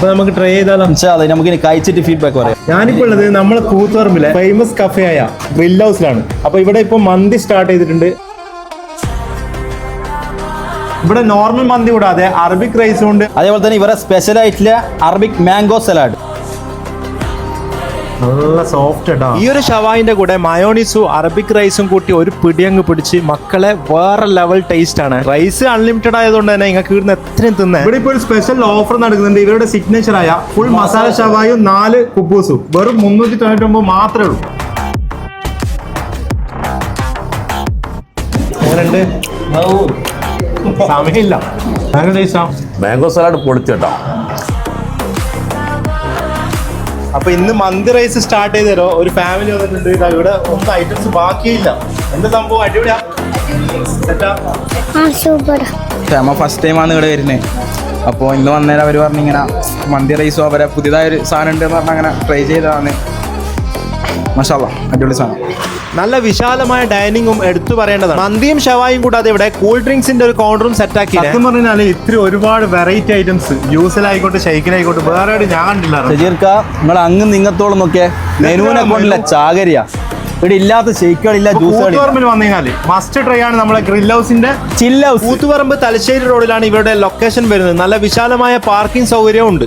അപ്പൊ നമുക്ക് ട്രൈ ചെയ്താലോ? നമുക്ക് ഇനി കഴിച്ചിട്ട് ഫീഡ്ബാക്ക് പറയാം. ഞാനിപ്പോ ഉള്ളത് നമ്മളെ കൂത്തുപറമ്പിലെ ഫേമസ് കഫേ ആയ ഗ്രിൽ ഹൗസിലാണ്. അപ്പൊ ഇവിടെ ഇപ്പൊ മന്തി സ്റ്റാർട്ട് ചെയ്തിട്ടുണ്ട്. ഇവിടെ നോർമൽ മന്തി കൂടാതെ അറബിക് റൈസും ഉണ്ട്. അതേപോലെ തന്നെ ഇവരെ സ്പെഷ്യൽ ആയിട്ടുള്ള അറബിക് മാംഗോ സലാഡ്, നല്ല സോഫ്റ്റ്. ഈ ഒരു ഷവായിന്റെ കൂടെ മയോണീസും അറബിക് റൈസും കൂട്ടി ഒരു പിടിയങ്ങ് പിടിച്ച് മക്കളെ വേറെ ലെവൽ ടേസ്റ്റ് ആണ്. റൈസ് അൺലിമിറ്റഡ് ആയതുകൊണ്ട് തന്നെ നിങ്ങൾക്ക് ഇവിടുന്ന് എത്രയും തിന്നാം. ഇവിടെ ഇപ്പോൾ ഒരു സ്പെഷ്യൽ ഓഫർ നടക്കുന്നുണ്ട്. ഇവരുടെ സിഗ്നേച്ചർ ആയ ഫുൾ മസാല ഷവായും 4 കുബൂസും വെറും 399 മാത്രമേ ഉള്ളൂ. എങ്ങനെയുണ്ട്? സമയമില്ല. ഭയങ്കര ടേസ്റ്റാ. മാംഗോ സലാഡ് പൊളിച്ചേട്ടോ. അപ്പൊ ഇന്ന് മന്തി റൈസ് സ്റ്റാർട്ട് ചെയ്തരോ. ഒരു ഫാമിലി വന്നിട്ടുണ്ട്. ഇവിടെ ഒന്നും ഐറ്റംസ് ബാക്കിയില്ല. എന്താ സംഭവം? അടിപൊളിയാ. നമ്മ ഫസ്റ്റ് ടൈമാണ് ഇവിടെ വരുന്നത്. അപ്പോൾ ഇന്ന് വന്നേരം അവർ പറഞ്ഞു ഇങ്ങനെ മന്തി റൈസും അവരെ പുതിയതായൊരു സാധനം ഉണ്ടെന്ന് പറഞ്ഞാൽ അങ്ങനെ ട്രൈ ചെയ്തതാണ്. മാഷാല്ലാ, അടിപൊളി സാധനം. നല്ല വിശാലമായ ഡൈനിങ്ങും എടുത്തു പറയേണ്ടതാണ്. മന്തിയും ഷവായും കൂടാതെ ഇവിടെ കൂൾ ഡ്രിങ്ക്സിന്റെ ഒരു കൗണ്ടറും സെറ്റ് ആക്കി. സത്യം പറഞ്ഞാൽ ഇത്തിരി ഒരുപാട് വെറൈറ്റി ഐറ്റംസ് ജ്യൂസിലായിക്കോട്ടെ ഷെയ്ക്കിലായിക്കോട്ടെ വേറെ ഞാൻ കണ്ടില്ല. നിങ്ങൾ അങ്ങ് നിങ്ങത്തോളം നോക്കിയേ, മെനുവിനെ കൊണ്ടില്ല ചാകരിയാ. ഇവിടെ ഇല്ലാത്ത ഷെയ്ക്കുകളില്ല, കൂത്തുപറമ്പിൽ വന്നു കഴിഞ്ഞാൽ മസ്റ്റ് ട്രൈ ആണ് നമ്മളെ ഗ്രിൽ ഹൗസിന്റെ ചില്ല ഹൗസ്. കൂത്തുപറമ്പ് തലശ്ശേരി റോഡിലാണ് ഇവരുടെ ലൊക്കേഷൻ വരുന്നത്. നല്ല വിശാലമായ പാർക്കിംഗ് സൗകര്യവും ഉണ്ട്.